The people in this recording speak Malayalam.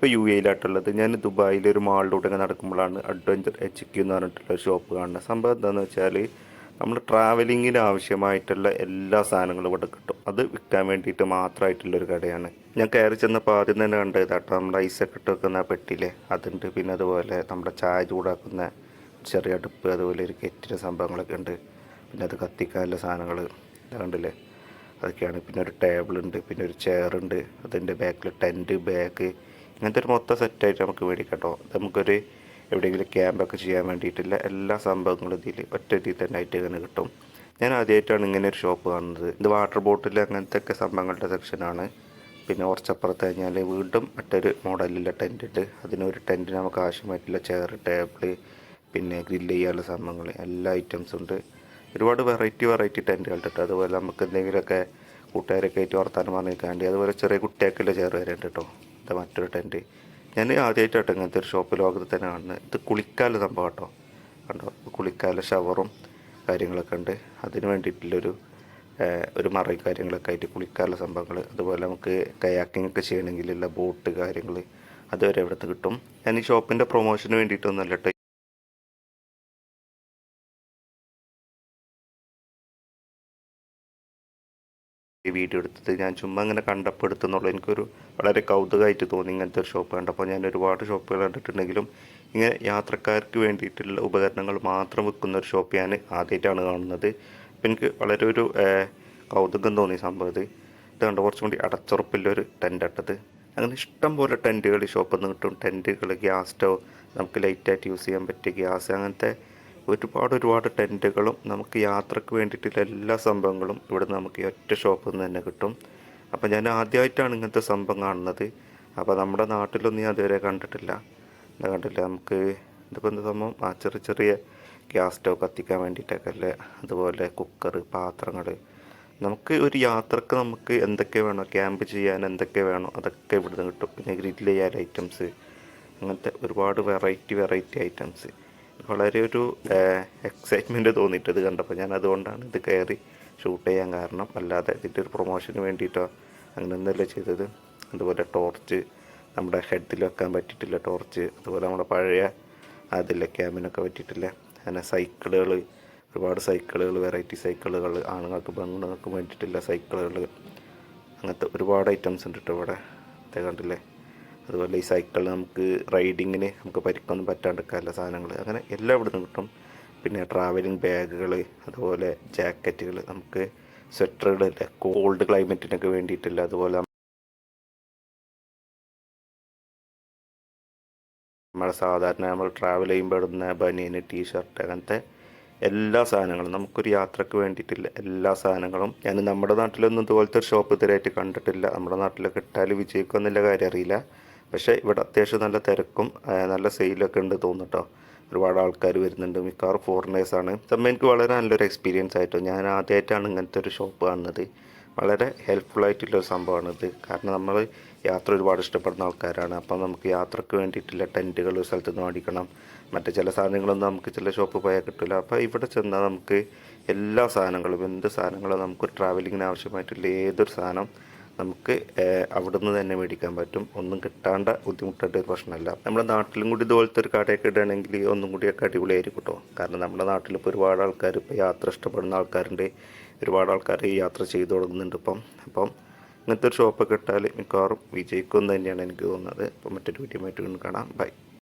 ഞാനിപ്പോൾ UAE ഞാൻ ദുബായിലൊരു മാളിലൂടെ നടക്കുമ്പോഴാണ് അഡ്വഞ്ചർ HQ എന്ന് പറഞ്ഞിട്ടുള്ള ഷോപ്പ് കാണുന്നത്. സംഭവം എന്താണെന്ന് വെച്ചാൽ നമ്മൾ ട്രാവലിങ്ങിന് ആവശ്യമായിട്ടുള്ള എല്ലാ സാധനങ്ങളും ഇവിടെ കിട്ടും. അത് വിൽക്കാൻ വേണ്ടിയിട്ട് മാത്രമായിട്ടുള്ളൊരു കടയാണ്. ഞാൻ കയറി ചെന്നപ്പോൾ ആദ്യം തന്നെ കണ്ടത് കേട്ടോ, നമ്മുടെ ഐസൊക്കെ ഇട്ട് വെക്കുന്ന പെട്ടിയിലെ അതുണ്ട്. പിന്നെ അതുപോലെ നമ്മുടെ ചായ ചൂടാക്കുന്ന ചെറിയ അടുപ്പ്, അതുപോലെ ഒരു കെറ്റിൻ്റെ സംഭവങ്ങളൊക്കെ ഉണ്ട്. പിന്നെ അത് കത്തിക്കാനുള്ള സാധനങ്ങൾ കണ്ടില്ലേ, അതൊക്കെയാണ്. പിന്നെ ഒരു ടേബിളുണ്ട്, പിന്നെ ഒരു ചെയറുണ്ട്, അതിൻ്റെ ബാക്കിൽ ടെൻറ്റ്, ബാഗ്, ഇങ്ങനത്തെ ഒരു മൊത്തം സെറ്റായിട്ട് നമുക്ക് മേടിക്കാം കേട്ടോ. നമുക്കൊരു എവിടെയെങ്കിലും ക്യാമ്പൊക്കെ ചെയ്യാൻ വേണ്ടിയിട്ടുള്ള എല്ലാ സംഭവങ്ങളും ഇതിൽ ഒറ്റ ഇതിൽ തന്നെ ആയിട്ട് ഇങ്ങനെ കിട്ടും. ഞാൻ ആദ്യമായിട്ടാണ് ഇങ്ങനെ ഒരു ഷോപ്പ് കാണുന്നത്. ഇത് വാട്ടർ ബോട്ടിൽ അങ്ങനത്തെ ഒക്കെ സംഭവങ്ങളുടെ സെക്ഷനാണ്. പിന്നെ കുറച്ചപ്പുറത്ത് കഴിഞ്ഞാൽ വീണ്ടും മറ്റൊരു മോഡലിലെ ടെൻറ്റ് ഉണ്ട്. അതിനൊരു ടെൻറ്റിന് നമുക്ക് ആവശ്യമായിട്ടുള്ള ചെയർ, ടേബിള്, പിന്നെ ഗ്രില്ല് ചെയ്യാനുള്ള സംഭവങ്ങൾ, എല്ലാ ഐറ്റംസും ഉണ്ട്. ഒരുപാട് വെറൈറ്റി ടെൻറ്റുകൾ ഉണ്ട്. അതുപോലെ നമുക്ക് എന്തെങ്കിലുമൊക്കെ കൂട്ടുകാരൊക്കെ ആയിട്ട് വർത്താനം പറഞ്ഞിരിക്കാണ്ട്, അതുപോലെ ചെറിയ കുട്ടിയൊക്കെയുള്ള ചെയർ വരെ ഉണ്ട് കേട്ടോ. ഇത് മറ്റൊരു ടെൻറ്റ്. ഞാൻ ആദ്യമായിട്ടാട്ടോ ഇങ്ങനത്തെ ഒരു ഷോപ്പ് ലോകത്ത് തന്നെ കാണുന്നത്. ഇത് കുളിക്കാനുള്ള സംഭവം കേട്ടോ, കണ്ടോ, കുളിക്കാനുള്ള ഷവറും കാര്യങ്ങളൊക്കെ ഉണ്ട്. അതിന് വേണ്ടിയിട്ടുള്ളൊരു ഒരു മറയും കാര്യങ്ങളൊക്കെ ആയിട്ട് കുളിക്കാനുള്ള സംഭവങ്ങൾ. അതുപോലെ നമുക്ക് കയാക്കിംഗ് ഒക്കെ ചെയ്യണമെങ്കിലുള്ള ബോട്ട് കാര്യങ്ങൾ അതുവരെ ഇവിടുത്തെ കിട്ടും. ഞാൻ ഈ ഷോപ്പിൻ്റെ പ്രൊമോഷന് വേണ്ടിയിട്ടൊന്നുമല്ല കേട്ടോ ഈ വീഡിയോ എടുത്തത്. ഞാൻ ചുമ്മാ ഇങ്ങനെ കണ്ടപ്പോൾ എടുത്തെന്നുള്ളൂ. എനിക്കൊരു വളരെ കൗതുകമായിട്ട് തോന്നി ഇങ്ങനത്തെ ഒരു ഷോപ്പ് കണ്ടപ്പോൾ. ഞാൻ ഒരുപാട് ഷോപ്പുകൾ കണ്ടിട്ടുണ്ടെങ്കിലും ഇങ്ങനെ യാത്രക്കാർക്ക് വേണ്ടിയിട്ടുള്ള ഉപകരണങ്ങൾ മാത്രം വിൽക്കുന്ന ഒരു ഷോപ്പ് ഞാൻ ആദ്യമായിട്ടാണ് കാണുന്നത്. അപ്പോൾ എനിക്ക് വളരെ ഒരു കൗതുകം തോന്നി സംഭവം. ഇത് കണ്ട് കുറച്ചും കൂടി അടച്ചുറപ്പില്ലൊരു ടെൻ്റ് ഇട്ടത്. അങ്ങനെ ഇഷ്ടം പോലെ ടെൻറ്റുകൾ ഈ ഷോപ്പിൽ നിന്ന് കിട്ടും. ടെൻറ്റുകൾ, ഗ്യാസ് സ്റ്റവ്, നമുക്ക് ലൈറ്റായിട്ട് യൂസ് ചെയ്യാൻ പറ്റിയ ഗ്യാസ്, അങ്ങനത്തെ ഒരുപാട് ടെൻറ്റുകളും നമുക്ക് യാത്രക്ക് വേണ്ടിയിട്ടുള്ള എല്ലാ സംഭവങ്ങളും ഇവിടെ നമുക്ക് ഈ ഒറ്റ ഷോപ്പിൽ നിന്ന് തന്നെ കിട്ടും. അപ്പോൾ ഞാൻ ആദ്യമായിട്ടാണ് ഇങ്ങനത്തെ സംഭവം കാണുന്നത്. അപ്പോൾ നമ്മുടെ നാട്ടിലൊന്നും ഞാൻ അതുവരെ കണ്ടിട്ടില്ല. നമുക്ക് ഇതിപ്പോൾ എന്താ സംഭവം, ചെറിയ ഗ്യാസ് സ്റ്റവ് കത്തിക്കാൻ വേണ്ടിയിട്ടൊക്കെ അല്ലേ. അതുപോലെ കുക്കർ, പാത്രങ്ങൾ, നമുക്ക് ഒരു യാത്രക്ക് നമുക്ക് എന്തൊക്കെ വേണോ, ക്യാമ്പ് ചെയ്യാൻ എന്തൊക്കെ വേണോ അതൊക്കെ ഇവിടുന്ന് കിട്ടും. പിന്നെ ഗ്രില്ല് ചെയ്യാൻ ഐറ്റംസ്, അങ്ങനത്തെ ഒരുപാട് വെറൈറ്റി ഐറ്റംസ്. വളരെ ഒരു എക്സൈറ്റ്മെൻറ്റ് തോന്നിയിട്ടത് കണ്ടപ്പോൾ. ഞാൻ അതുകൊണ്ടാണ് ഇത് കയറി ഷൂട്ട് ചെയ്യാൻ കാരണം. അല്ലാതെ ഇതിൻ്റെ ഒരു പ്രൊമോഷന് വേണ്ടിയിട്ടോ അങ്ങനെ ഒന്നുമല്ല ചെയ്തത്. അതുപോലെ ടോർച്ച്, നമ്മുടെ ഹെഡിൽ വെക്കാൻ പറ്റിയിട്ടില്ല ടോർച്ച്. അതുപോലെ നമ്മുടെ പഴയ അതിലെ ക്യാമ്പിനൊക്കെ പറ്റിയിട്ടില്ല. അങ്ങനെ സൈക്കിളുകൾ, ഒരുപാട് സൈക്കിളുകൾ, വെറൈറ്റി സൈക്കിളുകൾ, ആണുങ്ങൾക്ക് പെണ്ണുങ്ങൾക്ക് വേണ്ടിയിട്ടില്ല സൈക്കിളുകൾ, അങ്ങനത്തെ ഒരുപാട് ഐറ്റംസ് ഉണ്ട് കേട്ടോ ഇവിടെ. കണ്ടില്ലേ. അതുപോലെ ഈ സൈക്കിൾ നമുക്ക് റൈഡിങ്ങിന് നമുക്ക് പരിക്കൊന്നും പറ്റാണ്ടിരിക്കാനുള്ള സാധനങ്ങൾ, അങ്ങനെ എല്ലാം ഇവിടെ നിന്ന് കിട്ടും. പിന്നെ ട്രാവലിംഗ് ബാഗുകൾ, അതുപോലെ ജാക്കറ്റുകൾ, നമുക്ക് സ്വെറ്ററുകളില്ല കോൾഡ് ക്ലൈമറ്റിനൊക്കെ വേണ്ടിയിട്ടില്ല. അതുപോലെ നമ്മൾ ട്രാവൽ ചെയ്യുമ്പോൾ ഇടുന്ന ബനിയന്, ടീഷർട്ട്, അങ്ങനത്തെ എല്ലാ സാധനങ്ങളും, നമുക്കൊരു യാത്രക്ക് വേണ്ടിയിട്ടുള്ള എല്ലാ സാധനങ്ങളും. ഞാൻ നമ്മുടെ നാട്ടിലൊന്നും ഇതുപോലത്തെ ഒരു ഷോപ്പ് ഇതുവരെയായിട്ട് കണ്ടിട്ടില്ല. നമ്മുടെ നാട്ടിലൊക്കെ ഇട്ടാൽ വിജയിക്കുമെന്നുള്ള കാര്യം അറിയില്ല. പക്ഷേ ഇവിടെ അത്യാവശ്യം നല്ല തിരക്കും നല്ല സെയിലൊക്കെ ഉണ്ട് തോന്നുട്ടോ. ഒരുപാട് ആൾക്കാർ വരുന്നുണ്ട്, മിക്കവാറും ഫോറിനേഴ്സാണ്. സംഭവം എനിക്ക് വളരെ നല്ലൊരു എക്സ്പീരിയൻസ് ആയിട്ടോ. ഞാൻ ആദ്യമായിട്ടാണ് ഇങ്ങനത്തെ ഒരു ഷോപ്പ് കാണുന്നത്. വളരെ ഹെൽപ്ഫുള്ളായിട്ടുള്ളൊരു സംഭവമാണിത്. കാരണം നമ്മൾ യാത്ര ഒരുപാട് ഇഷ്ടപ്പെടുന്ന ആൾക്കാരാണ്. അപ്പം നമുക്ക് യാത്രക്ക് വേണ്ടിയിട്ടുള്ള ടെൻറ്റുകൾ ഒരു സ്ഥലത്ത് നിന്ന് മേടിക്കണം. മറ്റു ചില സാധനങ്ങളൊന്നും നമുക്ക് ചില ഷോപ്പ് പോയാൽ കിട്ടില്ല. അപ്പോൾ ഇവിടെ ചെന്നാൽ നമുക്ക് എല്ലാ സാധനങ്ങളും, എന്ത് സാധനങ്ങളും, നമുക്ക് ട്രാവലിങ്ങിന് ആവശ്യമായിട്ടുള്ള ഏതൊരു സാധനം നമുക്ക് അവിടെ നിന്ന് തന്നെ മേടിക്കാൻ പറ്റും. ഒന്നും കിട്ടാണ്ട ബുദ്ധിമുട്ടേണ്ട ഒരു പ്രശ്നമല്ല. നമ്മുടെ നാട്ടിലും കൂടി ഇതുപോലത്തെ ഒരു കടയൊക്കെ ഇടുകയാണെങ്കിൽ ഒന്നും കൂടിയൊക്കെ അടിപൊളിയായിരിക്കും കേട്ടോ. കാരണം നമ്മുടെ നാട്ടിലിപ്പോൾ ഒരുപാട് ആൾക്കാർ ഇപ്പോൾ യാത്ര ഇഷ്ടപ്പെടുന്ന ആൾക്കാരുണ്ട്. ഒരുപാട് ആൾക്കാർ യാത്ര ചെയ്തു തുടങ്ങുന്നുണ്ട് അപ്പം ഇങ്ങനത്തെ ഒരു ഷോപ്പൊക്കെ ഇട്ടാൽ മിക്കവാറും വിജയിക്കുമെന്ന് തന്നെയാണ് എനിക്ക് തോന്നുന്നത്. അപ്പോൾ മറ്റൊരു വീഡിയോ ആയിട്ട് കാണാം. ബൈ.